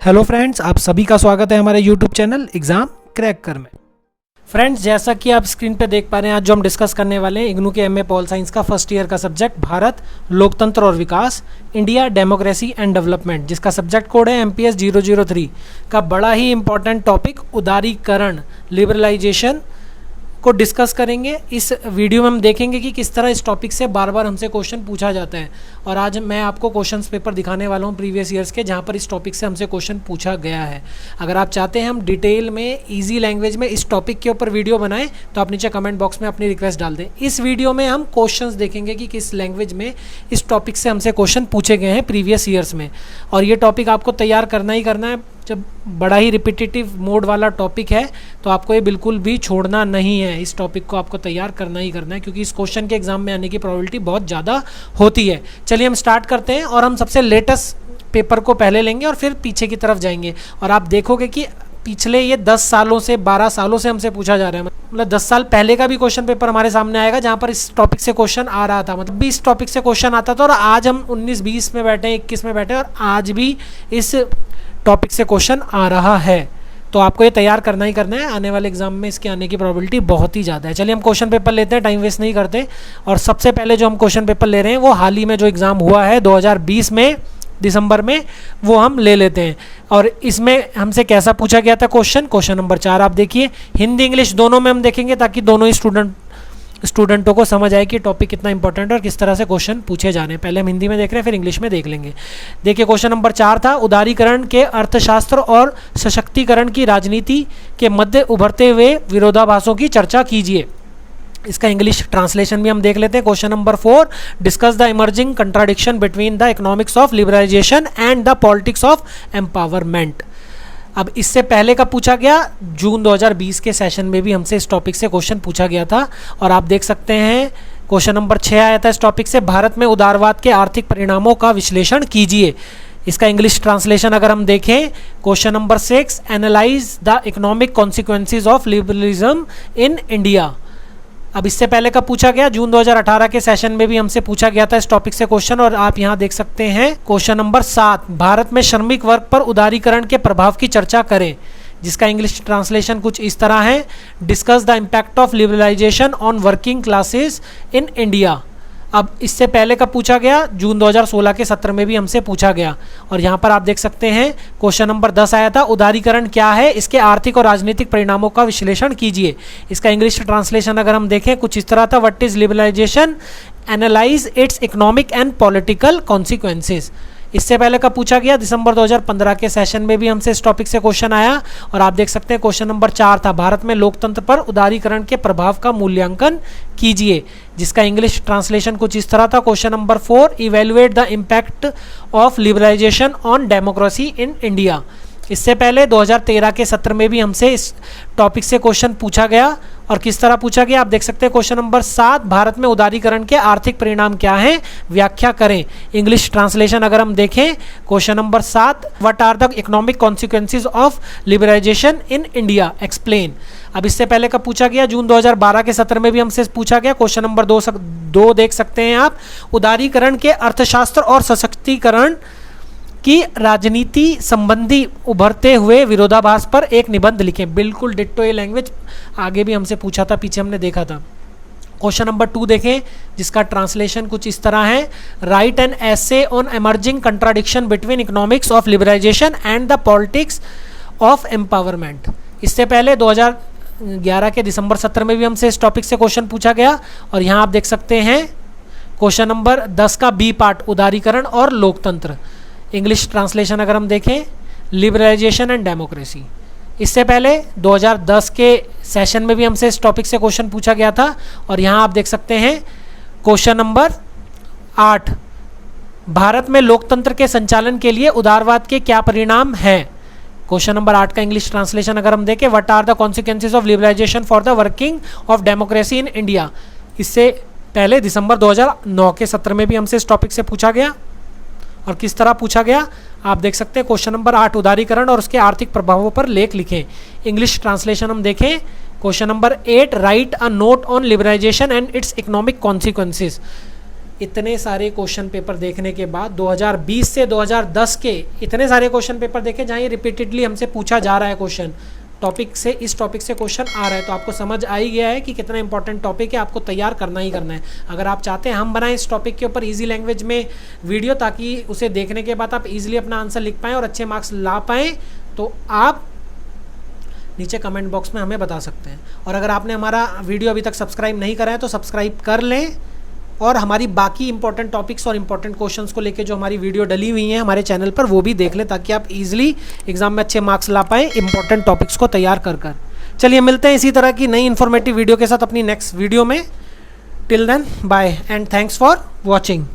Hello friends, आप सभी का स्वागत है हमारे यूट्यूब चैनल एग्ज़ाम क्रैक कर में। फ्रेंड्स, जैसा कि आप स्क्रीन पे देख पा रहे हैं, आज जो हम डिस्कस करने वाले हैं इग्नू के एमए पॉल साइंस का फर्स्ट ईयर का सब्जेक्ट भारत, लोकतंत्र और विकास, इंडिया, डेमोक्रेसी एंड डेवलपमेंट, जिसका सब्जेक्ट कोड है MPS 003 का बड़ा ही इंपॉर्टेंट टॉपिक उदारीकरण, लिबरलाइजेशन को डिस्कस करेंगे। इस वीडियो में हम देखेंगे कि किस तरह इस टॉपिक से बार बार हमसे क्वेश्चन पूछा जाता है। और आज मैं आपको क्वेश्चंस पेपर दिखाने वाला हूं प्रीवियस ईयर्स के, जहां पर इस टॉपिक से हमसे क्वेश्चन पूछा गया है। अगर आप चाहते हैं हम डिटेल में ईजी लैंग्वेज में इस टॉपिक के ऊपर वीडियो बनाएं तो आप नीचे कमेंट बॉक्स में अपनी रिक्वेस्ट डाल दें। इस वीडियो में हम क्वेश्चंस देखेंगे कि किस लैंग्वेज में इस टॉपिक से हमसे क्वेश्चन पूछे गए हैं प्रीवियस ईयर्स में। और ये टॉपिक आपको तैयार करना ही करना है। जब बड़ा ही रिपीटेटिव मोड वाला टॉपिक है तो आपको ये बिल्कुल भी छोड़ना नहीं है। इस टॉपिक को आपको तैयार करना ही करना है, क्योंकि इस क्वेश्चन के एग्जाम में आने की प्रोबेबिलिटी बहुत ज़्यादा होती है। चलिए हम स्टार्ट करते हैं और हम सबसे लेटेस्ट पेपर को पहले लेंगे और फिर पीछे की तरफ जाएंगे। और आप देखोगे कि पिछले ये 10 सालों से 12 सालों से हमसे पूछा जा रहा है। मतलब 10 साल पहले का भी क्वेश्चन पेपर हमारे सामने आएगा जहाँ पर इस टॉपिक से क्वेश्चन आ रहा था। मतलब भी इस टॉपिक से क्वेश्चन आता था और आज हम 19-20 में बैठे, 21 में बैठे और आज भी इस टॉपिक से क्वेश्चन आ रहा है। तो आपको ये तैयार करना ही करना है। आने वाले एग्जाम में इसके आने की प्रोबेबिलिटी बहुत ही ज़्यादा है। चलिए हम क्वेश्चन पेपर लेते हैं, टाइम वेस्ट नहीं करते। और सबसे पहले जो हम क्वेश्चन पेपर ले रहे हैं वो हाल ही में जो एग्ज़ाम हुआ है 2020 में दिसंबर में, वो हम ले लेते हैं। और इसमें हमसे कैसा पूछा गया था क्वेश्चन नंबर 4 आप देखिए। हिंदी इंग्लिश दोनों में हम देखेंगे ताकि दोनों ही स्टूडेंटों को समझ आए कि टॉपिक कितना इंपॉर्टेंट है और किस तरह से क्वेश्चन पूछे जाने हैं। पहले हम हिंदी में देख रहे हैं, फिर इंग्लिश में देख लेंगे। देखिए क्वेश्चन नंबर 4 था, उदारीकरण के अर्थशास्त्र और सशक्तिकरण की राजनीति के मध्य उभरते हुए विरोधाभासों की चर्चा कीजिए। इसका इंग्लिश ट्रांसलेशन भी हम देख लेते हैं। Question number 4, discuss the emerging contradiction between the economics of liberalisation and the politics of empowerment. अब इससे पहले का पूछा गया जून 2020 के सेशन में भी हमसे इस टॉपिक से क्वेश्चन पूछा गया था। और आप देख सकते हैं क्वेश्चन नंबर 6 आया था इस टॉपिक से, भारत में उदारवाद के आर्थिक परिणामों का विश्लेषण कीजिए। इसका इंग्लिश ट्रांसलेशन अगर हम देखें, question number 6, analyse the economic consequences of liberalism in India. अब इससे पहले का पूछा गया जून 2018 के सेशन में भी हमसे पूछा गया था इस टॉपिक से क्वेश्चन। और आप यहां देख सकते हैं क्वेश्चन नंबर 7, भारत में श्रमिक वर्ग पर उदारीकरण के प्रभाव की चर्चा करें। जिसका इंग्लिश ट्रांसलेशन कुछ इस तरह है, discuss the impact of liberalisation on working classes in India. अब इससे पहले का पूछा गया जून 2016 के सत्र में भी हमसे पूछा गया। और यहाँ पर आप देख सकते हैं क्वेश्चन नंबर 10 आया था, उदारीकरण क्या है, इसके आर्थिक और राजनीतिक परिणामों का विश्लेषण कीजिए। इसका इंग्लिश ट्रांसलेशन अगर हम देखें कुछ इस तरह था, what is liberalisation, analyse its economic and political consequences. इससे पहले का पूछा गया दिसंबर 2015 के सेशन में भी हमसे इस टॉपिक से क्वेश्चन आया। और आप देख सकते हैं क्वेश्चन नंबर 4 था, भारत में लोकतंत्र पर उदारीकरण के प्रभाव का मूल्यांकन कीजिए। जिसका इंग्लिश ट्रांसलेशन कुछ इस तरह था, question number 4, evaluate the impact of liberalisation on democracy in India. इससे पहले 2013 के सत्र में भी हमसे इस टॉपिक से क्वेश्चन पूछा गया। और किस तरह पूछा गया आप देख सकते हैं, क्वेश्चन नंबर 7, भारत में उदारीकरण के आर्थिक परिणाम क्या हैं, व्याख्या करें। इंग्लिश ट्रांसलेशन अगर हम देखें, question number 7, what are the economic consequences of liberalisation in India, explain. अब इससे पहले का पूछा गया जून 2012 के सत्र में भी हमसे पूछा गया, क्वेश्चन नंबर 2 देख सकते हैं आप, उदारीकरण के अर्थशास्त्र और सशक्तिकरण की राजनीति संबंधी उभरते हुए विरोधाभास पर एक निबंध लिखें। बिल्कुल डिट्टो ये लैंग्वेज आगे भी हमसे पूछा था, पीछे हमने देखा था। क्वेश्चन नंबर 2 देखें, जिसका ट्रांसलेशन कुछ इस तरह है, write an essay on emerging contradiction between economics of liberalisation and the politics of empowerment. इससे पहले 2011 के दिसंबर सत्र में भी हमसे इस टॉपिक से क्वेश्चन पूछा गया। और यहाँ आप देख सकते हैं क्वेश्चन नंबर 10 का बी पार्ट, उदारीकरण और लोकतंत्र। इंग्लिश ट्रांसलेशन अगर हम देखें, लिबरलाइजेशन एंड डेमोक्रेसी। इससे पहले 2010 के सेशन में भी हमसे इस टॉपिक से क्वेश्चन पूछा गया था। और यहाँ आप देख सकते हैं क्वेश्चन नंबर 8, भारत में लोकतंत्र के संचालन के लिए उदारवाद के क्या परिणाम हैं। क्वेश्चन नंबर 8 का इंग्लिश ट्रांसलेशन अगर हम देखें, what are the consequences of liberalisation for the working of democracy in India. इससे पहले दिसंबर 2009 के सत्र में भी हमसे इस टॉपिक से पूछा गया। और किस तरह पूछा गया आप देख सकते हैं, क्वेश्चन नंबर 8, उदारीकरण और उसके आर्थिक प्रभावों पर लेख लिखें। इंग्लिश ट्रांसलेशन हम देखें, question number 8, write a note on liberalisation and its economic consequences. इतने सारे क्वेश्चन पेपर देखने के बाद 2020 से 2010 के इतने सारे क्वेश्चन पेपर देखे जहाँ ये रिपीटेडली हमसे पूछा जा रहा है क्वेश्चन, टॉपिक से इस टॉपिक से क्वेश्चन आ रहा है, तो आपको समझ आ ही गया है कि कितना इंपॉर्टेंट टॉपिक है, आपको तैयार करना ही करना है। अगर आप चाहते हैं हम बनाएं इस टॉपिक के ऊपर इजी लैंग्वेज में वीडियो, ताकि उसे देखने के बाद आप इजीली अपना आंसर लिख पाएँ और अच्छे मार्क्स ला पाएँ, तो आप नीचे कमेंट बॉक्स में हमें बता सकते हैं। और अगर आपने हमारा वीडियो अभी तक सब्सक्राइब नहीं करा है तो सब्सक्राइब कर लें, और हमारी बाकी इंपॉर्टेंट टॉपिक्स और इंपॉर्टेंट क्वेश्चंस को लेके जो हमारी वीडियो डली हुई है हमारे चैनल पर, वो भी देख लें, ताकि आप इजीली एग्जाम में अच्छे मार्क्स ला पाएँ इंपॉर्टेंट टॉपिक्स को तैयार कर। चलिए मिलते हैं इसी तरह की नई इन्फॉर्मेटिव वीडियो के साथ अपनी नेक्स्ट वीडियो में। Till then bye and thanks for watching.